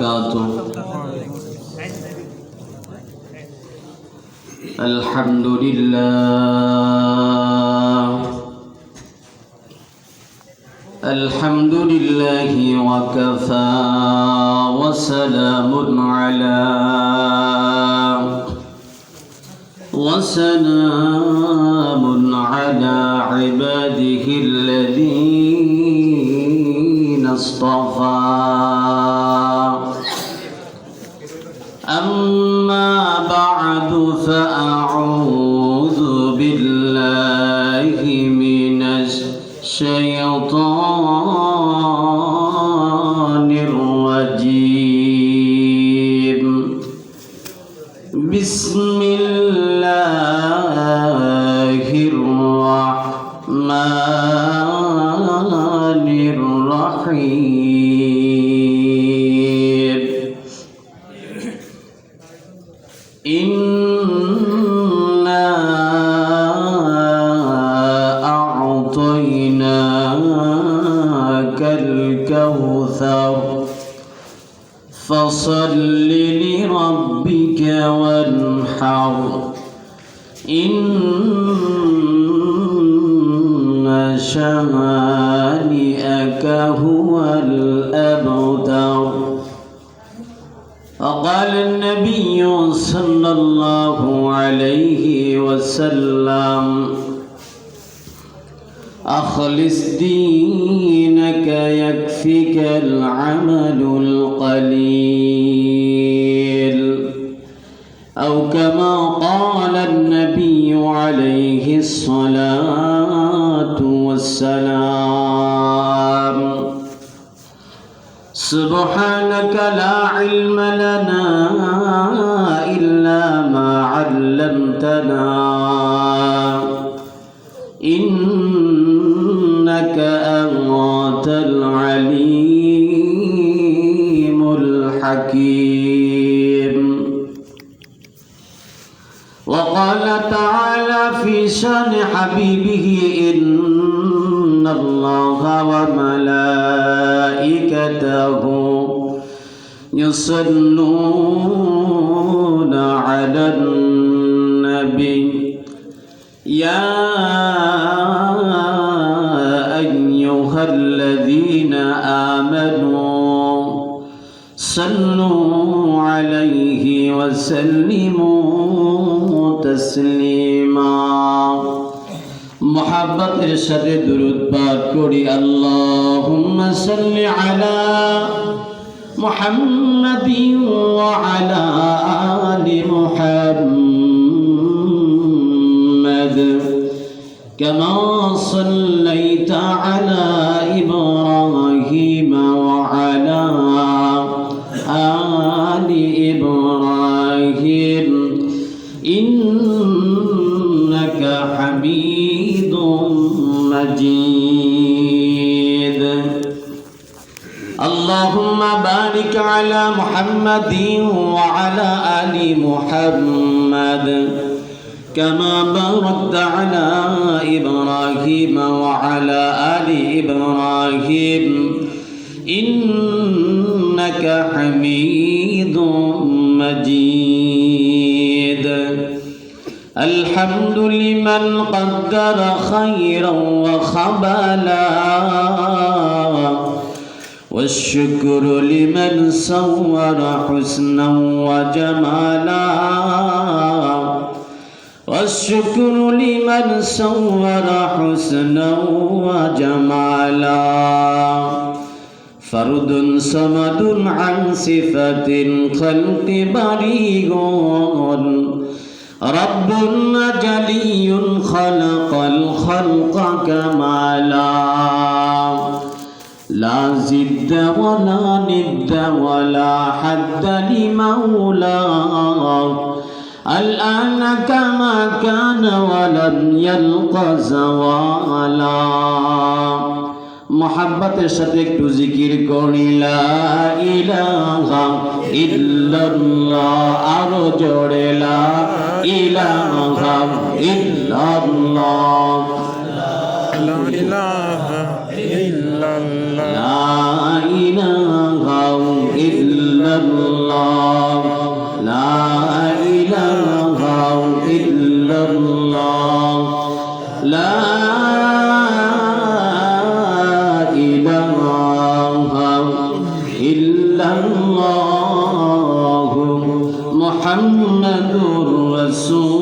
وبركاته. الحمد لله وكفى وسلام على عباده الذين اصطفى. أما بعد فأعوذ بالله من الشيطان الرجيم. بسم الله الرحمن الرحيم. إنا أعطيناك الكوثر فصل لربك وانحر إن شانئك هو الأبتر. وقال النبي صلى الله عليه وسلم أخلص دينك يكفك العمل القليل، أو كما قال النبي عليه الصلاة والسلام. سبحانك لا علم لنا إلا ما علمتنا إنك أنت العليم الحكيم. وقال تعالى في شان حبيبه إن الله وملائكته يصلون على النبي يا أيها الذين آمنوا صلوا عليه وسلموا تسليما. محبت ارشاد درود پاک کری. اللهم صل على محمد وعلى آل محمد كما صليت على إبراهيم وعلى آل إبراهيم إنك حميد مجيد. اللهم بارك على محمد وعلى آل محمد كما باركت على إبراهيم وعلى آل إبراهيم إنك حميد مجيد. الحمد لمن قدر خيرا وخبالا، والشكر لمن صور حسنا وجمالا، والشكر لمن صور حسنا وجمالا. فرد صمد عن صفة الخلق بريء، رب جلي خلق الخلق كمالا. لا زد ولا ند ولا حد لمولاه الآن كما كان ولم يلق زوالا. محبতের সাথে একটু জিকির করি লা ইলাহা ইল্লাল্লাহ, আরো জোরে লা ইলাহা ইল্লাল্লাহ, লা ইলাহা ইল্লাল্লাহ, লা ইলাহা ইল্লাল্লাহ, ইল্লাল্লাহু মুহাম্মাদুর রাসূলুল্লাহ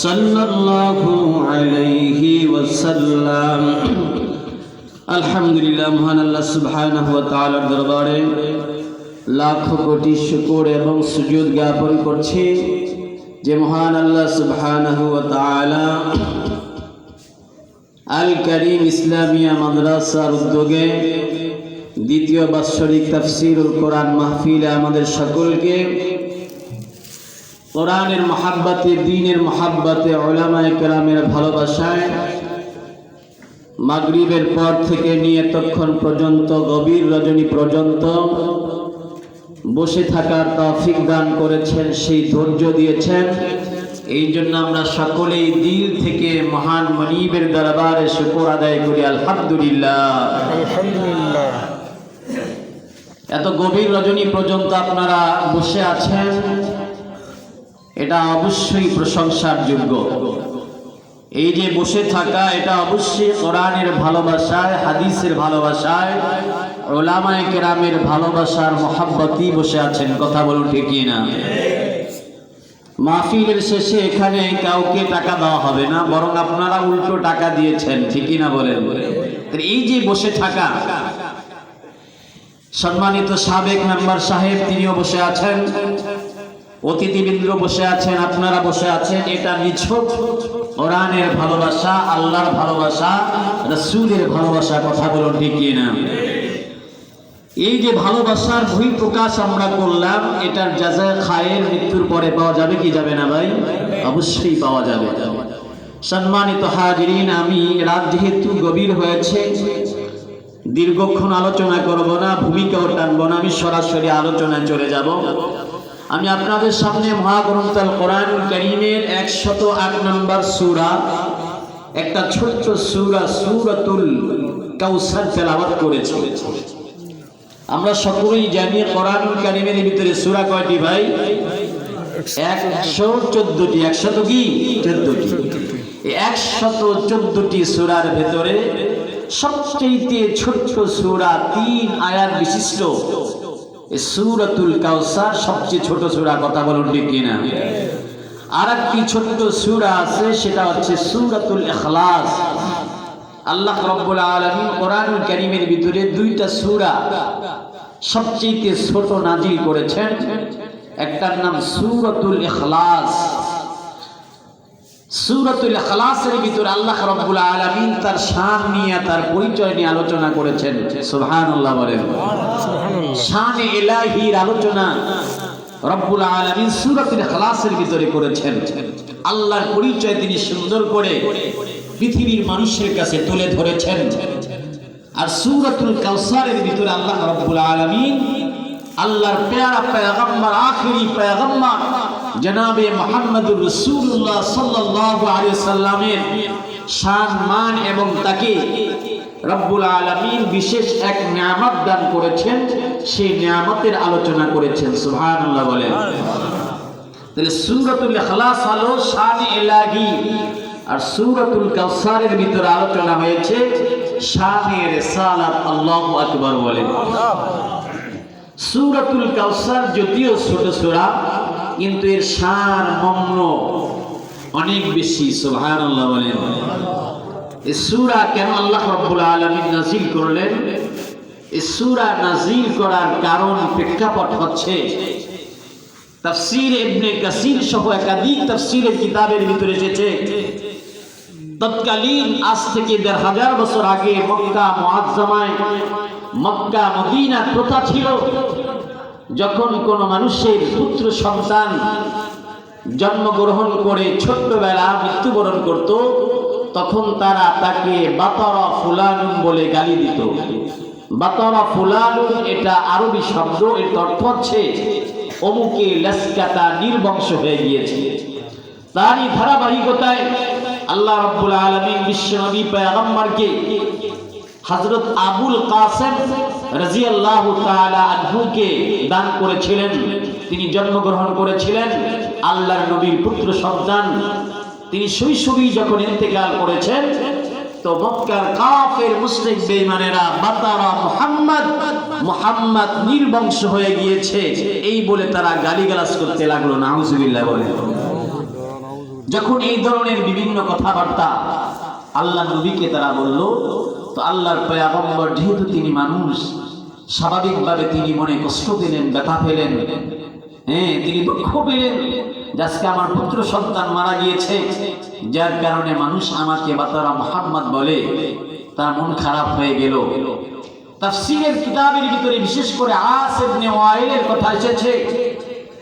সাল্লাল্লাহু আলাইহি ওয়াসাল্লাম। আলহামদুলিল্লাহ, মহান আল্লাহ সুবহানাহু ওয়া তাআলার দরবারে লাখ কোটি শুকর এবং সুজুদ জ্ঞাপন করছি যে মহান আল্লাহ সুবহানাহু ওয়া তাআলা আল কারীম ইসলামিয়া মাদ্রাসার উদ্যোগে দ্বিতীয় বাৎসরিক তাফসীরুল কোরআন মাহফিলে আমাদের সকলকে কোরআনের মহাব্বতে, দ্বীনের মহাব্বতে, উলামায়ে কেরামের ভালোবাসায় মাগরিবের পর থেকে নিয়ে তখন পর্যন্ত গভীর রজনী পর্যন্ত বসে থাকার তৌফিক দান করেছেন, সেই ধৈর্য দিয়েছেন। এই জন্য আমরা সকলেই দিল থেকে মহান মনিবের দরবারে শুকর আদায় করি। আলহামদুলিল্লাহ, আলহামদুলিল্লাহ। এত গভীর রজনী পর্যন্ত আপনারা বসে আছেন, এটা অবশ্যই প্রশংসার যোগ্য। এই যে বসে থাকা, এটা অবশ্যই কোরআনের ভালোবাসায়, হাদিসের ভালোবাসায়, উলামায়ে কেরামের ভালোবাসার মহাব্বতই বসে আছেন। কথা বলুন ঠিক কি না? মাহফিলের শেষে এখানে কাউকে টাকা দেওয়া হবে না, বরং আপনারা উল্টো টাকা দিয়েছেন, ঠিকই না বলেন? এই যে বসে থাকা, সম্মানিত সাবেক মেম্বার সাহেব তিনিও বসে আছেন, অতিথিবৃন্দ বসে আছেন, আপনারা বসে আছেন, এটা নিছক কোরআনের ভালোবাসা, আল্লাহর ভালোবাসা, রাসূলের ভালোবাসা। কথা বলুন ঠিক কি না? এই যে ভালোবাসার বহিঃপ্রকাশ আমরা করলাম, এটার জাযা খায়ের মৃত্যুর পরে পাওয়া যাবে কি যাবে না ভাই? অবশ্যই পাওয়া যাবে। সম্মানিত হাজিরিন, আমি রাত যেহেতু গভীর হয়েছে, দীর্ঘক্ষণ আলোচনা করব না, ভূমিকাও টানব না, আমি সরাসরি আলোচনায় চলে যাব। আমি আপনাদের সামনে মহাগ্রন্থ আল কোরআনুল কারীমের 108 নম্বর সূরা, একটা ছোট্ট সূরা সূরাতুল কাউসার তেলাওয়াত করেছি। আমরা সকলেই জানি কোরআনুল কারীমের ভিতরে সূরা কয়টি ভাই? 114টি। 100 কি 14টি? এই 114টি সূরার ভিতরে সবচেয়ে ছোট্ট সূরা, 3 আয়াত বিশিষ্ট এই সূরাতুল কাউসার সবচেয়ে ছোট সূরা। কথা বলুন ঠিক কিনা? আরেকটি ছোট্ট সূরা আছে, সেটা হচ্ছে সূরাতুল ইখলাস। আল্লাহ রাব্বুল আলামিন কোরআনুল কারীমের ভিতরে 2টা সূরা সবচেয়ে ছোট নাজিল করেছেন। একটার নাম সূরাতুল ইখলাস। সূরাতুল ইখলাসের ভিতরে আল্লাহ রাব্বুল আলামিন তার শান নিয়ে, তার পরিচয় নিয়ে আলোচনা করেছেন। সুবহানাল্লাহ বলেন। শানে ইলাহির আলোচনা রব্বুল আলামিন সূরাতুল ইখলাসের ভিতরে করেছেন। আল্লাহর পরিচয় তিনি সুন্দর করে পৃথিবীর মানুষের কাছে তুলে ধরেছেন। আর সূরাতুল কাউসারের ভিতরে আল্লাহ রাব্বুল আলামিন আল্লাহর প্যারা পয়গম্বর, আখেরি পয়গম্বর জনাবে মুহাম্মদুর রাসূলুল্লাহ সাল্লাল্লাহু আলাইহি সাল্লামের শান, মান এবং তাকে রব্বুল আলামিন বিশেষ এক নিয়ামত দান করেছেন, সেই নিয়ামতের আলোচনা করেছেন। সুবহানাল্লাহ বলেন। তাহলে সূরাতুল ইখলাস হলো শান ইলাহি, আর সূরাতুল কাউসারের ভিতরে আলোচনা হয়েছে শানে রিসালাত। আল্লাহু আকবার বলেন। সূরাতুল কাউসার যদিও ছোট সূরা, কিন্তু এর শান মম্ন অনেক বেশি। সুবহানাল্লাহ বলেন। এই সূরা কেন আল্লাহ রাব্বুল আলামিন নাযিল করলেন? এই সূরা নাযিল করার কারণ, প্রেক্ষাপট হচ্ছে তাফসীর ইবনে কাসির সহ একাধিক তাফসীরের কিতাবের ভিতরে এসেছে, তৎকালীন আজ থেকে ১৫০০ বছর আগে মক্কা মুআজ্জামায়, মক্কা মদিনার প্রথা ছিল, যখন কোনো মানুষের পুত্র সন্তান জন্মগ্রহণ করে ছোট্টবেলা মৃত্যুবরণ করত, তখন তারা তাকে বাতারা ফুলানুন বলে গালি দিত। বাতারা ফুলানুন এটা আরবি শব্দ, এর অর্থ হচ্ছে অমুকে লেসকাটা, নির্বংশ হয়ে গিয়েছে। তারই ধারাবাহিকতায় আল্লাহ রাব্বুল আলামিন বিশ্বনবী পয়গম্বরকে হযরত আবুল কাসেম রাদিয়াল্লাহু তাআলা আনহুকে দান করেছিলেন। তিনি জন্মগ্রহণ করেছিলেন আল্লাহর নবীর পুত্র সন্তান। তিনি শৈশবেই যখন ইন্তেকাল করেছেন, তো মক্কার কাফের মুশরিক বেঈমানেরা বাতারা মুহাম্মদ নির্বংশ হয়ে গিয়েছে এই বলে তারা গালিগালাজ করতে লাগলো, নাউজুবিল্লাহ বলে। যখন এই ধরনের বিভিন্ন কথাবার্তা আল্লাহ নবীকে তারা বলল, তো আল্লাহর পয়গম্বর যেহেতু তিনি মানুষ, স্বাভাবিকভাবে তিনি মনে কষ্ট পেলেন, ব্যথা পেলেন, তিনি দুঃখ পেলেন যে আজকে আমার পুত্র সন্তান মারা গিয়েছে, যার কারণে মানুষ আমাকে বাতারা মুহাম্মদ বলে, তার মন খারাপ হয়ে গেল। তাফসীরের কিতাবের ভিতরে বিশেষ করে আস ইবনে ওয়াইলের কথা এসেছে।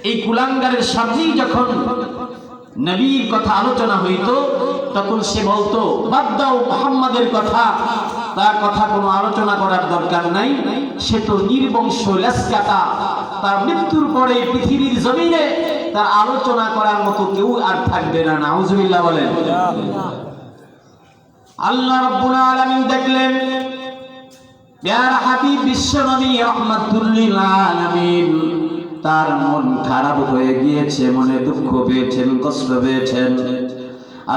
এই কুলাঙ্গারের সামনেই যখন নবীর কথা আলোচনা হইতো তখন সে বলতো, বাদ দাও মুহাম্মাদের কথা, তার কথা কোনো আলোচনা করার দরকার নাই, সে তো নির্বংশ লেসকাটা, তার মৃত্যুর পরে পৃথিবীর জমিনে তার আলোচনা করার মতো কেউ আর থাকবে না, নাউজুবিল্লাহ বলেন। আল্লাহ রাব্বুল আলামিন দেখলেন প্যারা হাবিব বিশ্বনবী রাহমাতুল লিল আলামিন তার মন খারাপ হয়ে গিয়েছে, মনে দুঃখ পেয়েছেন, কষ্ট পেয়েছেন।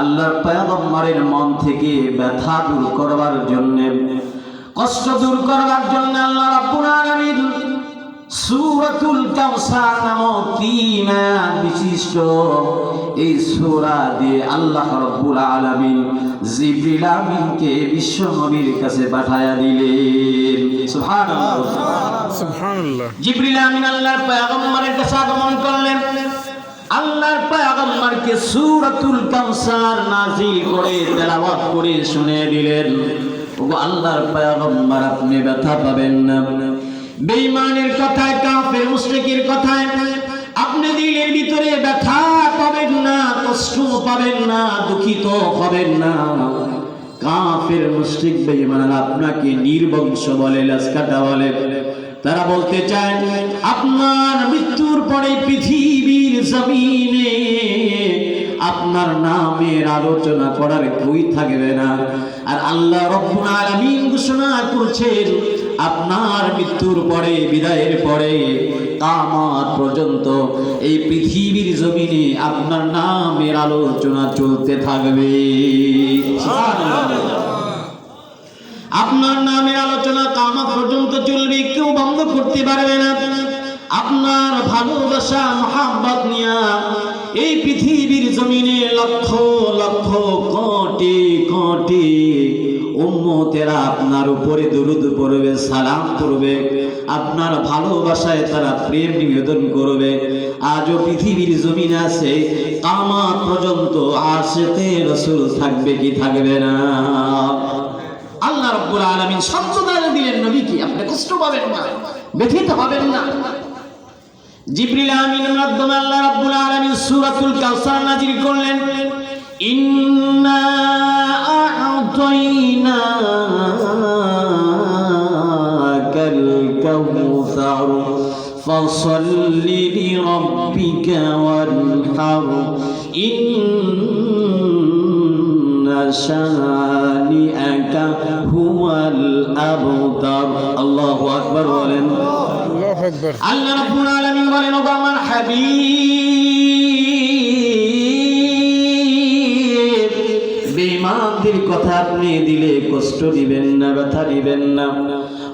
আল্লাহর পয়গম্বরের মন থেকে ব্যথা দূর করবার জন্য, কষ্ট দূর করবার জন্য আল্লাহ রাব্বুল আলামিন সূরাতুল কাউসার নামক 3 আয়াত বিশিষ্ট এই সূরা দিয়ে আল্লাহ রাব্বুল আলামিন জিবরিল আমিনকে বিশ্বনবীর কাছে পাঠায়া দিলেন। সুবহানাল্লাহ, সুবহানাল্লাহ। জিবরিল আমিন আল্লাহর পয়গম্বরের কাছে আগমন করলেন, আল্লাহর পয়গম্বরকে সূরাতুল কাউসার নাযিল করে তেলাওয়াত করে শুনিয়ে দিলেন। ওগো আল্লাহর পয়গম্বর, আপনি ব্যথা পাবেন না, বেঈমানের কথায়, কাফের মুশরিকের কথায় আপনি দিলের ভিতরে ব্যথা পাবেন না, কষ্ট পাবেন না, দুঃখিত হবেন না। কাফের মুশরিক বেঈমানরা আপনাকে নির্বংশ বলে, লাশকাটা বলে। তারা বলতে চায় আপনার মৃত্যুর পরে পৃথিবীর জমিনে আপনার নামের আলোচনা করার কেউই থাকবে না। আর আল্লাহ রাব্বুল আলামিন ঘোষণা করছেন আপনার মৃত্যুর পরে, বিদায়ের পরে কিয়ামত পর্যন্ত এই পৃথিবীর জমিনে আপনার নামের আলোচনা চলতে থাকবে। আপনার নামের আলোচনা কিয়ামত পর্যন্ত চলবে, কেউ বন্ধ করতে পারবে না। আপনার ভালোবাসা মহব্বত নিয়া এই পৃথিবীর জমিনে লক্ষ লক্ষ কোটি কোটি উম্মতেরা আপনার উপরে দরুদ পড়বে, সালাম করবে, আপনার ভালোবাসায় তারা প্রেম নিবেদন করবে। আজও পৃথিবীর জমিনে আছে, কিয়ামত পর্যন্ত আশিকে রাসূল থাকবে কি থাকবে না? আল্লাহ রাব্বুল আলামিন সত্যতা দিলেন নবীকে, আপনি কষ্ট পাবেন না, ব্যথিত হবেন না। জিবরিল আমিনের মাধ্যমে আল্লাহ রাব্বুল আলামিন সূরাতুল কাউসার নাযিল করলেন, ইন্না আ'তাইনাকাল কাউসার ফাসাল্লি লিরাব্বিকা ওয়ানহার ইন্না শানিআকা হুয়াল আবতার। আল্লাহু আকবার বলেন। আল্লাহ রাব্বুল আলামিন বলেন, ও আমার হাবিব, বেঈমানদের কথা আপনি দিলে কষ্ট দিবেন না, ব্যথা দিবেন না।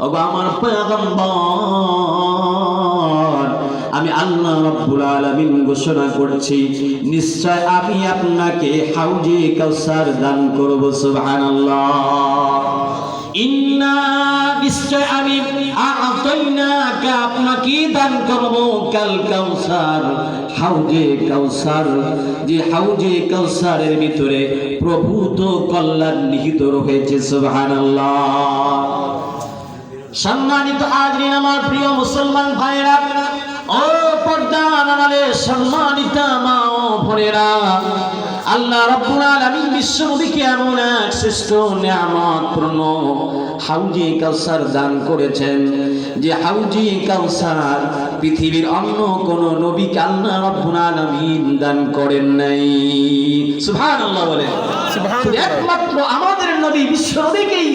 ও আমার পয়গম্বর, আমি আল্লাহ রাব্বুল আলামিন ঘোষণা করছি, নিশ্চয় আমি আপনাকে হাউজে কাউসার দান করব। সুবহানাল্লাহ। ইন্না, নিশ্চয় আমি আ'তাইনাকা, আপনাকে দান করব কাল কাউসার, হাউজে কাউসার। যে হাউজে কাউসারের ভিতরে প্রভূত কল্যাণ নিহিত রয়েছে। সুবহানাল্লাহ। সম্মানিত হাজরিন, আমার প্রিয় মুসলমান ভাইরা, ও পর্দার আড়ালের সম্মানিতা মা ও বোনেরা, আল্লাহ রাব্বুল আলামিন বিশ্ব নবীকে এমন এক শ্রেষ্ঠ নিয়ামতপূর্ণ হাউজে কাউসার দান করেছেন, যে হাউজে কাউসার পৃথিবীর অন্য কোন নবীকে আল্লাহ রাব্বুল আলামিন দান করেন নাই। সুবহানাল্লাহ বলেন। সুবহানাল্লাহ। একমাত্র আমাদের নবী বিশ্ব নবীকেই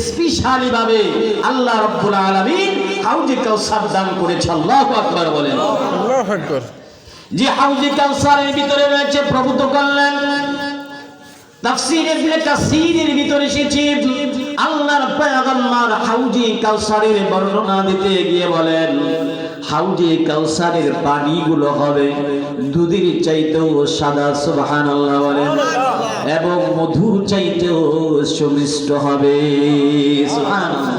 স্পেশালি ভাবে আল্লাহ রাব্বুল আলামিন হাউজে কাউসার দান করেছে। আল্লাহু আকবার বলেন। আল্লাহু আকবার। যে হাউজে কাউসারের ভিতরে রয়েছে প্রভূত কল্যাণ, তাফসীর ইবনে কাসীরের ভিতরে এসেছে আল্লাহর পয়গম্বর হাউজে কাউসারের বর্ণনা দিতে গিয়ে বলেন, হাউজে কাউসারের পানিগুলো হবে দুধের চাইতেও সাদা, সুবহানাল্লাহ বলেন, এবং মধুর চাইতেও সুমিষ্ট হবে, সুবহানাল্লাহ।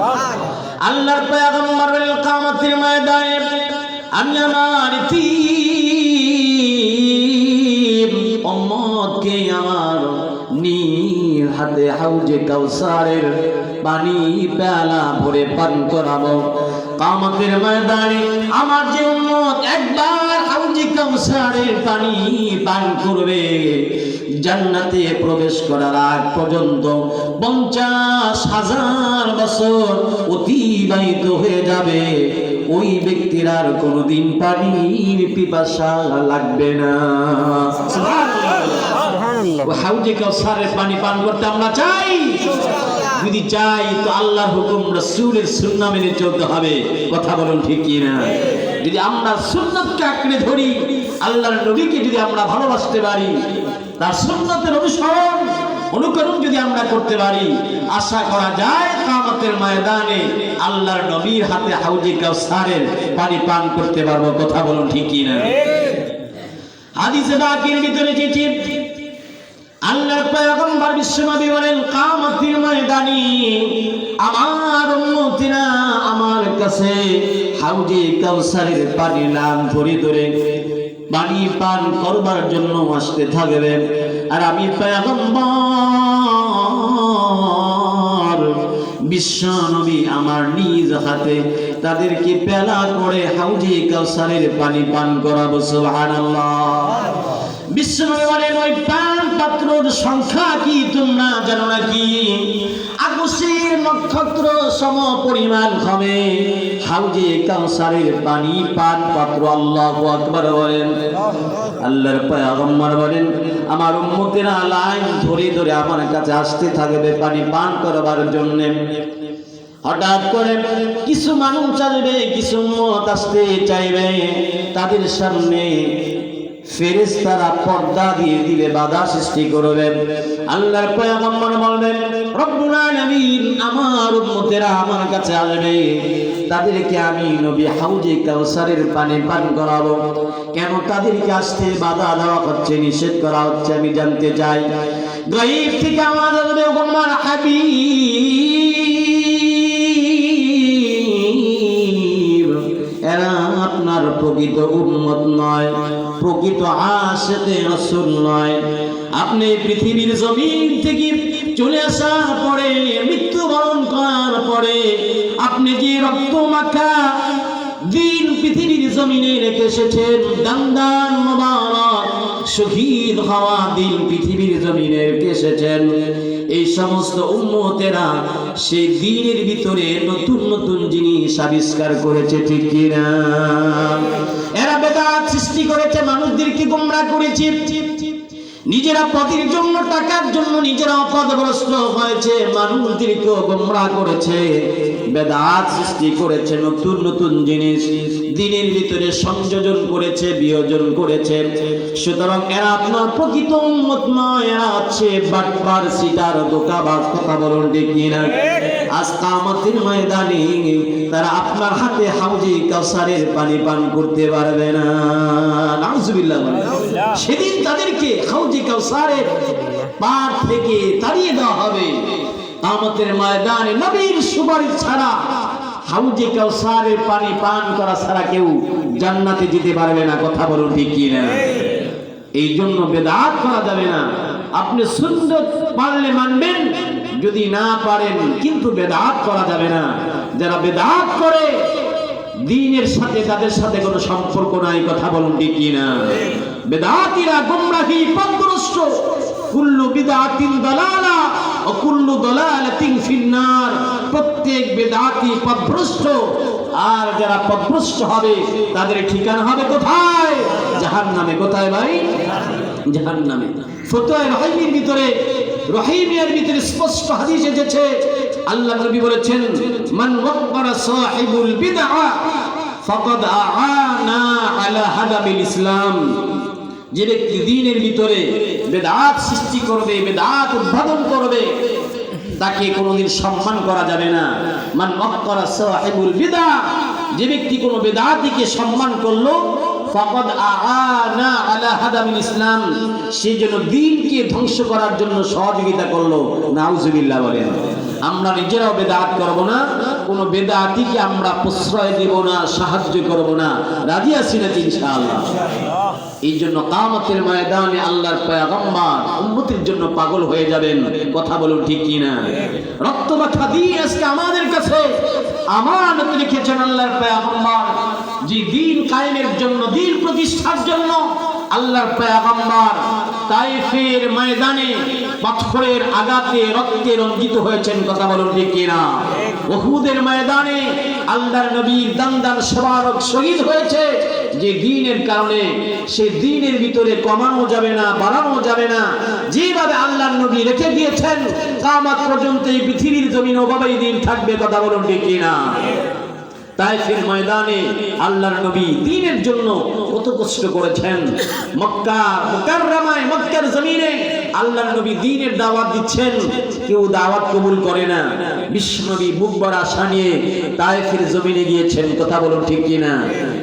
আল্লাহর পয়গম্বর বলেন, কিয়ামতের ময়দানে আমি আমার উম্মতকে আমার নিজ হাতে হাউজে কাউসারের পানি পেয়ালা ভরে পান করাবো। কিয়ামতের ময়দানে আমার যে উম্মত একবার হাউজে কাউসারের পানি পান করবে, জান্নাতে প্রবেশ করার আগ পর্যন্ত 50,000 বছর অতিবাহিত হয়ে যাবে। ওই ব্যক্তির আর কোনোদিন পানির পিপাসা লাগবে না। হাউজে কাউসারের পানি পান করতে আমরা চাই? যদি চাই তো আল্লাহর হুকুম রাসূলের সুন্নাহ মেনে চলতে হবে, কথা বলুন ঠিক কি না? যদি আমরা সুন্নাতকে আঁকড়ে ধরি, আল্লাহর নবীকে যদি আমরা ভালোবাসতে পারি, তার সুন্নাতের অনুকরণ যদি আমরা করতে পারি, আশা করা যায় কিয়ামতের ময়দানে আল্লাহর নবীর হাতে হাউজে কাউসারের পানি পান করতে পারবো, কথা বলুন ঠিক কি না? হাদিসে পাকের ভিতরে এসেছে আল্লাহর পয়গম্বর বিশ্বনবী বলেন, কিয়ামতের ময়দানে আমার উম্মতিরা আমার কাছে হাউজে কাউসারের পানি লাম করে ধরে পানি পান করবার জন্য আসতে থাকবে। আর আমি পয়গম্বর বিশ্বনবী আমার নিজ হাতে তাদেরকে পেলা করে হাউজে কাউসারের পানি পান করাবো, সুবহানাল্লাহ। বিশ্বনবী বলেন, ওই পান পাত্রের সংখ্যা কি তোমরা জানো নাকি? আকাশের নক্ষত্র সম পরিমাণ হবে হাউজে কাউসারের পানি পান পাত্র। আল্লাহু আকবার বলেন। আল্লাহর পয়গম্বর বলেন, আমার উম্মতেরা লাইন ধরে ধরে আমার কাছে আসতে থাকবে পানি পান করবার জন্য। হঠাৎ করে কিছু মানুষ আসবে, কিছু উম্মত আসতে চাইবে, তাদের সামনে ফেরেশতারা পর্দা দিয়ে দিবে, বাধা সৃষ্টি করবে। আল্লাহর পয়গম্বর বলবেন, রব্বুল আলামিন আমার উম্মতেরা আমার কাছে আসবে, তাদেরকে আমি নবী হাউজে কাউসারের পানি পান করাবো। কেন তাদেরকে আসতে বাধা দেওয়া হচ্ছে, নিষেধ করা হচ্ছে, আমি জানতে চাই। গায়ব থেকে আওয়াজ আসবে, আমার হাবিব, এরা আপনার প্রকৃত উম্মত নয়, প্রকৃত আশিকে রাসূল নয়। আপনি পৃথিবীর জমিন থেকে চলে আসার পরে, মৃত্যুবরণ করার পরে আপনি যে রক্ত মাখা দিন পৃথিবীর জমিনে রেখে এসেছেন, দান মোবারক শহীদ হওয়া দিন পৃথিবীর জমিনে রেখে এসেছেন, এই সমস্ত উম্মতেরা সেই দিনের ভিতরে নতুন নতুন জিনিস আবিষ্কার করেছে, ঠিক কিনা? এরা বেদাত সৃষ্টি করেছে, মানুষদেরকে গোমরাহ করেছে, নিজেরা পদের জন্য, টাকার জন্য নিজেরা অপদগ্রস্ত হয়েছে, মানুষদেরকেও গোমরাহ করেছে, বেদাত সৃষ্টি করেছে, নতুন নতুন জিনিস দিনের ভিতরে সংযোজন করেছে, বিয়োজন করেছে। সুতরাং এরা আপনার প্রকৃত উম্মত নয়, এরা হচ্ছে বাটপার, সিটার, ধোঁকাবাজ, কথা বলুন ঠিক কিনা? আজ কিয়ামতের ময়দানে তারা আপনার হাতে হাউজে কাউসারের পানি পান করতে পারবে না, নাউজুবিল্লাহ। সেদিন তাদেরকে হাউজে কাউসারের পার থেকে তাড়িয়ে দেওয়া হবে। কিয়ামতের ময়দানে নবীর সুপারিশ ছাড়া, হাউজে কাউসারের পানি পান করা ছাড়া কেউ জান্নাতে যেতে পারবে না, কথা বলুন ঠিক কি না? এই জন্য বেদাত করা যাবে না। আপনি সুন্নাত পারলে মানবেন, যদি না পারেন কিন্তু বেদাত করা যাবে না। যারা বেদাত করে দ্বীনের সাথে তাদের সাথে কোনো সম্পর্ক নাই, কথা বলুন ঠিক কি না? বেদাতীরা গোমরাহি, পথভ্রষ্ট। কুল্লু বিদআতিন দালালা ও কুল্লু দালালাতিন ফিন্নার। প্রত্যেক বেদাতি পথভ্রষ্ট, আর যারা পথভ্রষ্ট হবে তাদের ঠিকানা হবে কোথায়? জাহান্নামে। কোথায় ভাই? জাহান্নামে। ফতোয়া রহিমের ভিতরে, রহিমের ভিতরে স্পষ্ট হাদিস এসেছে, আল্লাহ নবী বলেছেন, মান ওয়াক্কারা সাহিবুল বিদআ ফাকাদ আ'ানা আলা হাদাবিল ইসলাম। যে ব্যক্তি দ্বীনের ভিতরে বেদাত সৃষ্টি করবে, বেদাত উদ্ভাবন করবে, তাকে কোনোদিন সম্মান করা যাবে না। মান ওয়াক্কারা সাহিবুল বিদআ, যে ব্যক্তি কোনো বেদাতিকে সম্মান করলো, ফাকাদ আআনা আলা হাদামিল ইসলাম, সে যেন দ্বীনকে ধ্বংস করার জন্য সহযোগিতা করলো। নাউজুবিল্লাহ বলেন। আমরা নিজেরাও বেদাত করব না, কোনো বেদাতিকে আমরা প্রশ্রয় দেব না, সাহায্য করব না। রাজি আছি নাকি ইনশাআল্লাহ? এই জন্য কিয়ামতের ময়দানে আল্লাহর পয়গম্বর উম্মতের জন্য পাগল হয়ে যাবেন। কথা বলুন ঠিক কি না? রক্ত মাখা দ্বীন আজকে আমাদের কাছে আমানত রেখেছেন আল্লাহর পয়গম্বর, যে দ্বীন কায়েমের জন্য, দ্বীন প্রতিষ্ঠার জন্য আল্লাহর পয়গম্বর তায়েফের ময়দানে পাথরের আঘাতে রক্তে রঞ্জিত হয়েছেন। কথা বলুন ঠিক কি না? উহুদের ময়দানে আল্লাহর নবীর দান্দার সবারক শহীদ হয়েছে, যে দ্বীনের কারণে। সে দ্বীনের ভিতরে কমানো যাবে না, বাড়ানো যাবে না। যেভাবে আল্লাহর নবী রেখে দিয়েছেন, কিয়ামত পর্যন্ত এই পৃথিবীর জমিনে ওভাবেই দ্বীন থাকবে। কথা বলুন ঠিক কি না? তায়েফের ময়দানে আল্লাহর নবী দ্বীনের জন্য কত কষ্ট করেছেন। মক্কা মুকাররমায়, মক্কার জমিনে আল্লাহর নবী দ্বীনের দাওয়াত দিচ্ছেন, কেউ দাওয়াত কবুল করে না। বিশ্বনবী বুক ভরা আশা নিয়ে তায়েফের জমিনে গিয়েছেন। কথা বলুন ঠিক কি না?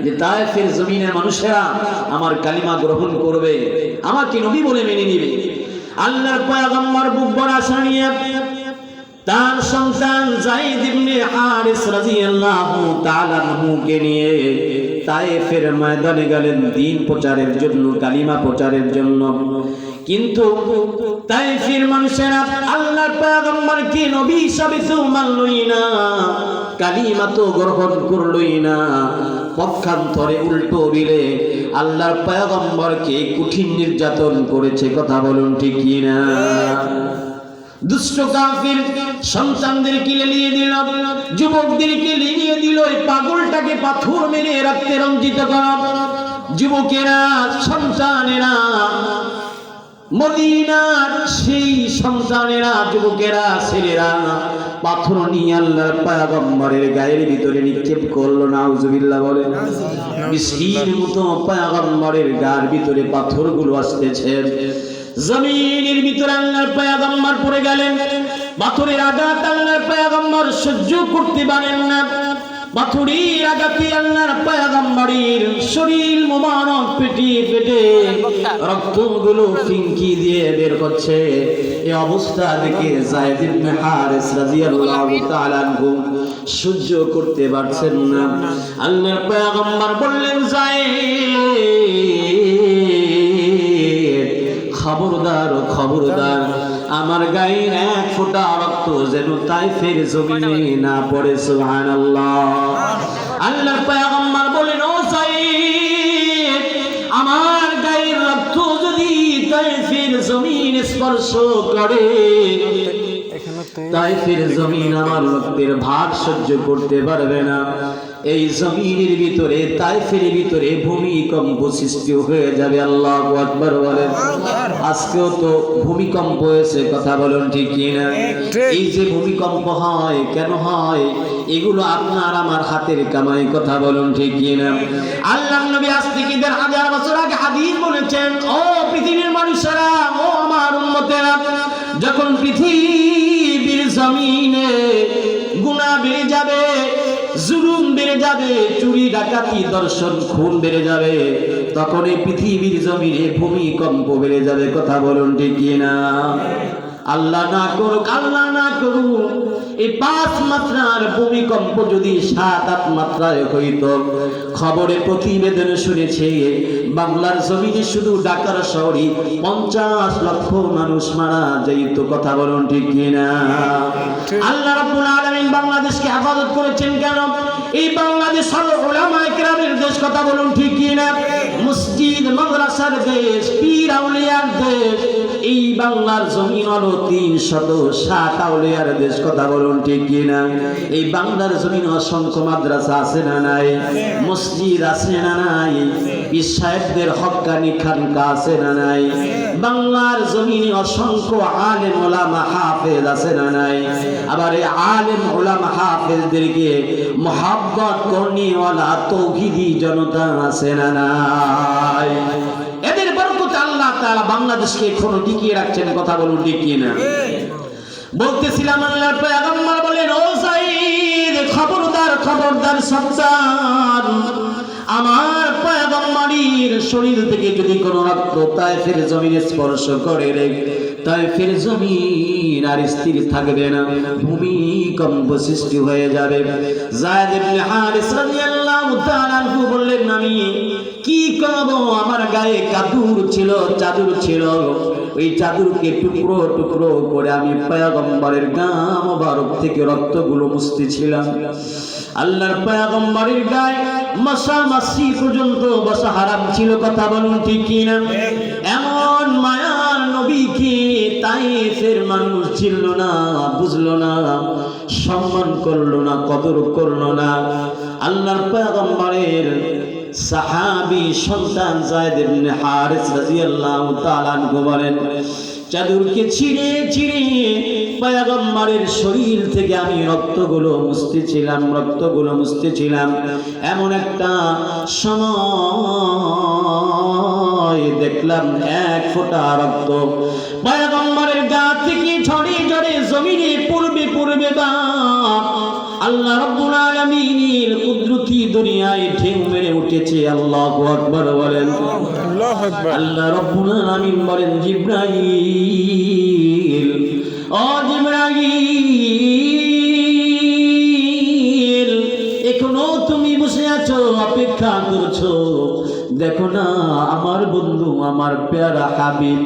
যে তায়েফের জমিনের মানুষেরা আমার কালিমা গ্রহণ করবে, আমাকে নবী বলে মেনে নিবে। আল্লাহর পয়গম্বর বুক ভরা আশা নিয়ে তার সন্তান যায়েদ ইবনে হারিস রাদিয়াল্লাহু তাআলা আনহুকে নিয়ে তায়েফের ময়দানে গেলেন দ্বীন প্রচারের জন্য, কালিমা প্রচারের জন্য। কিন্তু তায়েফের মানুষেরা আল্লাহর পয়গম্বরকে নবী হিসাবে তো মানলই না, কালিমা তো গ্রহণ করলই না। পক্ষান্তরে উল্টো বিলে আল্লাহর পয়গম্বরকে কঠিন নির্যাতন করেছে। কথা বলুন ঠিক কি না? দুষ্ট কাফির সন্তানদেরকে লেলিয়ে দিল, যুবকদেরকে লেলিয়ে দিল। এই পাগলটাকে পাথর মেরে রক্তে রঞ্জিত করা। যুবকেরা, সন্তানেরা, মদিনার সেই সন্তানেরা, যুবকেরা, ছেলেরা পাথর নিয়ে আল্লাহর পয়গম্বরের গায়ের ভিতরে নিক্ষেপ করলো। নাউজুবিল্লাহ বলেন। বৃষ্টির মতো পয়গম্বরের গায়ের ভিতরে পাথরগুলো আসতেছে। জমিনের ভিতরে আল্লাহর পয়গম্বর পড়ে গেলেন। পাথরের আঘাত আল্লাহর পয়গম্বর সহ্য করতে পারেন না। পাথরের আঘাতে আল্লাহর পয়গম্বরের শরীর মোবারক পেটে পেটে রক্তগুলো ফিনকি দিয়ে বের করছে। এই অবস্থা দেখে যায়েদ ইবনে হারিস রাদিয়াল্লাহু তাআলা আনহু সহ্য করতে পারছেন না। আল্লাহর পয়গম্বর বললেন, যায়েদ, খবরদার, খবরদার, আমার গায়ের এক ফোঁটা রক্ত যেন তায়েফের জমিনে না পড়ে। সুবহানাল্লাহ। আল্লাহর পয়গম্বর বলেন, ও যায়েদ, আমার গায়ের রক্ত যদি তায়েফের জমিন স্পর্শ করে, তায়েফের জমিন আমার রক্তের ভার সহ্য করতে পারবে না। এই জমিনের ভিতরে, তায়েফের ভিতরে ভূমিকম্প সৃষ্টি হয়ে যাবে। আল্লাহু আকবার বলেন। আজকেও তো ভূমিকম্প হয়েছে। কথা বলুন ঠিক কি না? এই যে ভূমিকম্প হয়, কেন হয়? এগুলো আপনার আমার হাতের কামাই। কথা বলুন ঠিক কি না? আল্লাহর নবী আজ থেকে 1000 বছর আগে হাদিস বলেছেন, ও পৃথিবীর মানুষেরা, ও আমার উম্মতেরা, যখন পৃথিবীর জমিনে গুনাহ বেড়ে যাবে, জুলুম বেড়ে যাবে, চুরি ডাকাতি দর্শন খুন বেড়ে যাবে, তখন এই পৃথিবীর জমিনে ভূমিকম্প বেড়ে যাবে। কথা বলুন ঠিক কি না? আল্লাহ না করুক, আল্লাহ না করুক, এই 5 মাত্রার ভূমিকম্প যদি 7-8 মাত্রায় হইত। খবরে প্রতিবেদন শুনেছে বাংলার জমিনে শুধু ঢাকার শহরে 50 লক্ষ মানুষ মারা যাইত। কথা বলুন ঠিক কি না? আল্লাহ রাব্বুল আলামিন বাংলাদেশকে হেফাজত করেছেন কেন? এই বাংলাদেশ হলো উলামায়ে কেরামের দেশ। কথা বলুন ঠিক কি না? মসজিদ মাদ্রাসার দেশ, পীর আউলিয়ার দেশ। এই বাংলার জমিন হলো 360 আউলিয়ার দেশ। কথা বলুন ঠিক কি না? এই বাংলার জমিন অসংখ্য মাদ্রাসা আছে না নাই? মসজিদ আছে না নাই? পীর সাহেবদের হক্কানি খানকা আছে না নাই? বাংলার জমিনে অসংখ্য আলেম ওলামা হাফেজ আছে না নাই? আবার এই আলেম ওলামা হাফেজদেরকে মুহাব্বত কর্ণীওয়ালা তৌহিদি জনতা আছে না নাই? এদের বরকত তাআলা বাংলাদেশকে এখনো টিকিয়ে রাখছেন, কথা বলুন ঠিক কি না? বলতেছিলাম আল্লাহর পয়গম্বর বলেন, ও সাইদ খবরদার খবরদার সাবধান, আমার পয়গম্বরের শরীর থেকে যদি কোনো রক্ত তায়েফের জমিনে স্পর্শ করে রে, তায়েফের জমিন আর স্থির থাকবে না, ভূমিকম্প সৃষ্টি হয়ে যাবে। যায়েদ ইবনে হারিস রাদিয়াল্লাহু তাআলা আনহু বললেন, আমি কি করব? আমার গায়ে কাপড় ছিল, চাদর ছিল, ওই চাদরকে টুকরো টুকরো করে আমি পয়গম্বরের গা মোবারক থেকে রক্তগুলো মুছতেছিলাম। আল্লাহর পয়গম্বরের গায়ে মাসি পর্যন্ত বসা হারাম ছিল, কথা বলুন ঠিক কি না? এমন মায়ার নবীকে তায়েফের মানুষ চিনল না, বুঝলো না, সম্মান করলো না, কদর করলো না। আল্লাহর পয়গম্বরের সাহাবী সন্তান যায়েদ ইবনে হারিস রাদিয়াল্লাহু তাআলা আনহু বলেন, চাদরকে ছিঁড়ে ছিঁড়ে পয়গম্বরের শরীর থেকে আমি রক্তগুলো মুছতেছিলাম। এমন একটা সময় দেখলাম এক ফোঁটা রক্ত পয়গম্বরের গা থেকে ঝরে ঝরে জমিনে পড়বে বা আল্লাহ রাব্বুল আলামিনের কুদরতি দুনিয়ায় ঢেউ মেরে উঠেছে। আল্লাহু আকবার বলেন। আল্লাহু আকবার। আল্লাহ রাব্বুল আলামিন বলেন, জিবরাইল, ও জিবরাইল, এখনো তুমি বসে আছো, অপেক্ষা করছো, দেখো না আমার বন্ধু, আমার প্যারা হাবিব,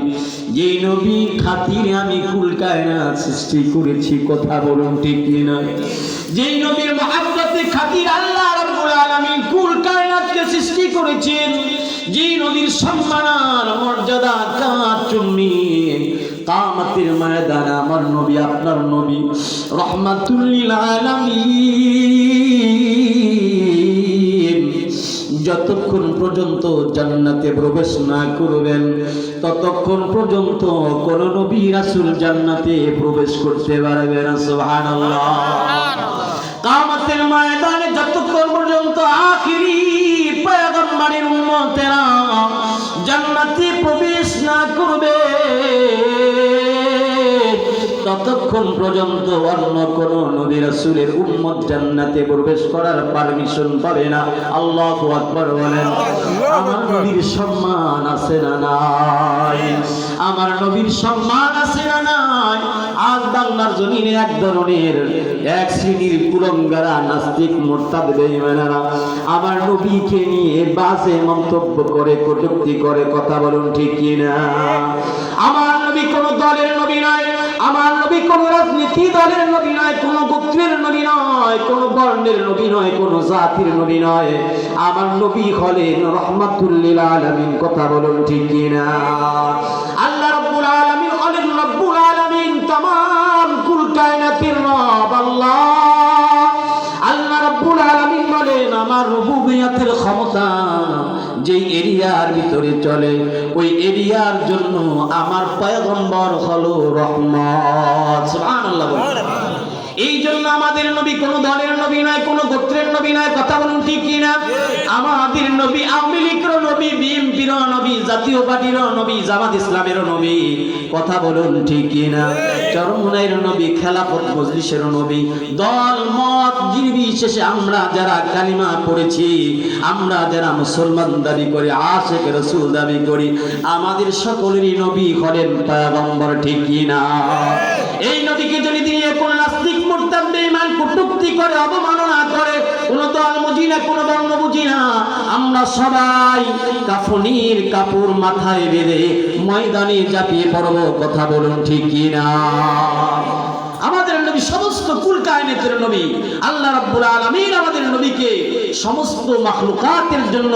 যে নবী খাতিরে আমি কুল কায়নাত সৃষ্টি করেছি, কথা বলুন ঠিক কি না? যেই নবীর মহব্বতে খাতির আল্লাহ রাব্বুল আলামিন কুল কায়নাতকে সৃষ্টি করেছেন, যেই নবীর সম্মান আর মর্যাদা কাঁধ চুম্মি কিয়ামতের ময়দানে আমার নবী, আপনার নবী রাহমাতুল লিল আলামিন যতক্ষণ পর্যন্ত জান্নাতে প্রবেশ না করবেন, ততক্ষণ পর্যন্ত কোন নবী রাসূল জান্নাতে প্রবেশ করতে পারবে না। সুবহানাল্লাহ। কিয়ামতের ময়দানে যতক্ষণ পর্যন্ত আখিরি পয়গম্বরের উম্মতেরা জান্নাতে প্রবেশ না করবে, ততক্ষণ পর্যন্ত অন্য কোন নবী রাসূলের উম্মত জান্নাতে প্রবেশ করার পারমিশন পাবে না। আল্লাহু আকবার বলেন। আমার নবীর সম্মান আছে না নাই? আমার নবীর সম্মান আছে না নাই? আজ বাংলার জমিনে এক ধরনের এক শ্রেণীর কুলঙ্গারা, নাস্তিক, মুরতাদ, বেঈমানেরা আমার নবীকে নিয়ে বাজে মন্তব্য করে, কটূক্তি করে, কথা বলুন ঠিক কি না? আমার নবী কোন দলের নবী নয়, আমার নবী কোন রাজনীতি দলের নবী নয়, কোন গোত্রের নবী নয়, কোন বর্ণের নবী নয়, কোন জাতির নবী নয়। আমার নবী হলেন রাহমাতুল লিল আলামিন, কথা বলুন ঠিক কি না? আল্লাহ রাব্বুল আলামিন হলেন রাব্বুল আলামিন, तमाम কুল কায়নাতের রব আল্লাহ। আল্লাহ রাব্বুল আলামিন বলেন, আমার রুবুবিয়তের ক্ষমতা যেই এরিয়ার ভিতরে চলে, ওই এরিয়ার জন্য আমার পয়গম্বর হলো রহমত। সুবহানাল্লাহ। এই জন্য আমাদের নবী কোন দলের নবী নয়, কোন গোত্রের নবী নয়, কথা বলুন ঠিক কি না? আমাদের নবী আওয়ামী লীগের নবী, বিএনপির নবী, জাতীয় পার্টির নবী, জামাত ইসলামের নবী, কথা বলুন ঠিক কি না? চরমুনাইর নবী, খেলাফত মজলিসের নবী, দল মত নির্বিশেষে আমরা যারা কালিমা পড়েছি, আমরা যারা মুসলমান দাবি করি, আশিক রাসূল দাবি করি, আমাদের সকলেরই নবী হলেন পয়গম্বর, ঠিক কি না? এই নবীকে যদি দিয়ে কোন নাস্তিক, মুরতাদ, বেঈমান কটূক্তি করে, অবমাননা করে, কোন দল বুঝি না, কোন বর্ণ বুঝি না, আমরা সবাই কাফনের কাপড় মাথায় বেঁধে ময়দানে ঝাঁপিয়ে পড়ব, কথা বলুন ঠিক কি না? আমাদের নবী সমস্ত কুল কায়নাতের নবী। আল্লাহ রাব্বুল আলামিন আমাদের নবীকে সমস্ত মাখলুকাতের জন্য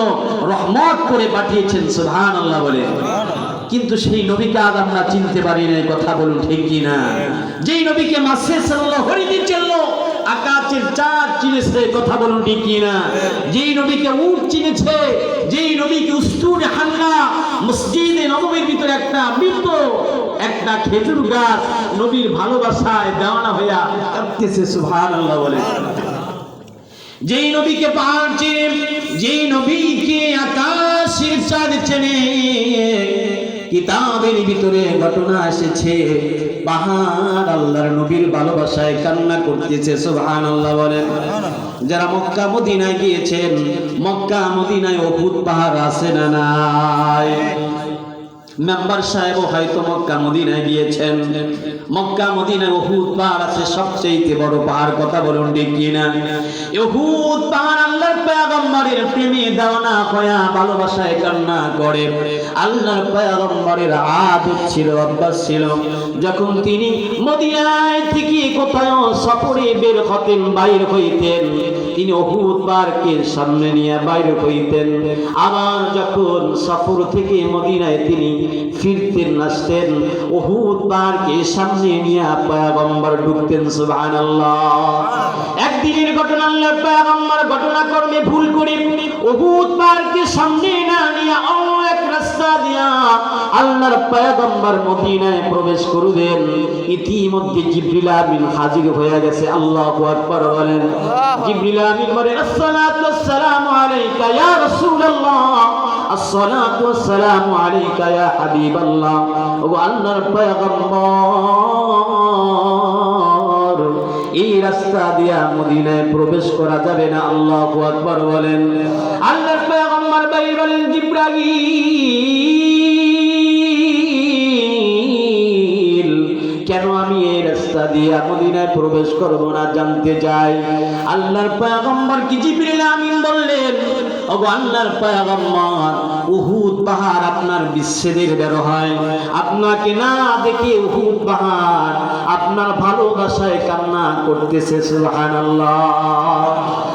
রহমত করে পাঠিয়েছেন। সুবহানাল্লাহ বলে। কিন্তু সেই নবীকে আজ আমরা চিনতে পারি না, কথা বলুন ঠিক কি না? যেই নবীকে মাসে সাল্লাল্লাহু হরিদি চিনল, আকাশের চাঁদ চিনেছে, কথা বলুন ঠিক কি না? যেই নবীকে উট চিনেছে, যেই নবীকে উস্তুনে হান্না মসজিদে নববীর ভিতরে একটা মৃত একটা খেজুর গাছ নবীর ভালোবাসায় দেওয়ানা হইয়া কাঁদতেছে। সুবহানাল্লাহ বলে। যেই নবীকে পাহাড় চেনে, যেই নবীকে আকাশের চাঁদ চেনে, কিতাবের ভিতরে ঘটনা এসেছে, পাহাড় আল্লাহর নবীর ভালোবাসায় কান্না করতেছে। সুবহানাল্লাহ বলেন। যারা মক্কা মদিনায় গিয়েছেন, মক্কা মদিনায় উহুদ পাহাড় আছে না নাই? মেম্বার সাহেব হয়তো মক্কা মদিনায় গিয়েছেন, মক্কা মদিনায় উহুদ পাহাড় আছে, সবচেয়ে বড় পাহাড়। কথা বলুন ঠিক কিনা? উহুদ পাহাড় আল্লাহর পয়গম্বরের প্রেমে দেওয়ানা হয়া ভালোবাসায় কান্না করে। আল্লাহর পয়গম্বরের আদত ছিল, অভ্যাস ছিল, যখন তিনি মদিনায় থেকে কোথাও সফরে বের হতেন, বাইর হইতেন, তিনি উহুদ পাহাড়কে সামনে নিয়ে বাইর হইতেন। আবার যখন সফর থেকে মদিনায় তিনি ফিরতেন, আসতেন, উহুদ পাহাড়কে সামনে নিয়ে পয়গম্বর ঢুকতেন। সুবহানাল্লাহ। একদিনের ঘটনা, আল্লাহর পয়গম্বর ঘটনাক্রমে ভুল করে উহুদ পাহাড়কে সামনে না নিয়ে অন্য এক রাস্তা দিয়া আল্লাহর পয়গম্বর মদিনায় প্রবেশ করবেন। ইতিমধ্যে জিবরিল আমিন হাজির হয়ে গেছে। আল্লাহু আকবার বলেন। জিবরিল আমিন বলেন, আসসালাতু ওয়াসসালামু আলাইকা ইয়া রাসূলুল্লাহ, আসসালাতু ওয়াসসালামু আলাইকা ইয়া হাবিবাল্লাহ। ও আল্লাহর পয়গম্বর, এই রাস্তা দিয়া মদিনায় প্রবেশ করা যাবে না। আল্লাহু আকবার বলেন। আল্লাহর পয়গম্বর বাইরে বলেন, জিবরাইল, কেন আমি এই রাস্তা দিয়া মদিনায় প্রবেশ করব না, জানতে চাই। আল্লাহর পয়গম্বর কি জিবরিল আমিন বললেন, ওগো আল্লাহর পয়গম্বর, উহুদ পাহাড় আপনার বিচ্ছেদের বের হয়, আপনাকে না দেখে উহুদ পাহাড় আপনার ভালোবাসায় কান্না করতেছে। সুবহানাল্লাহ।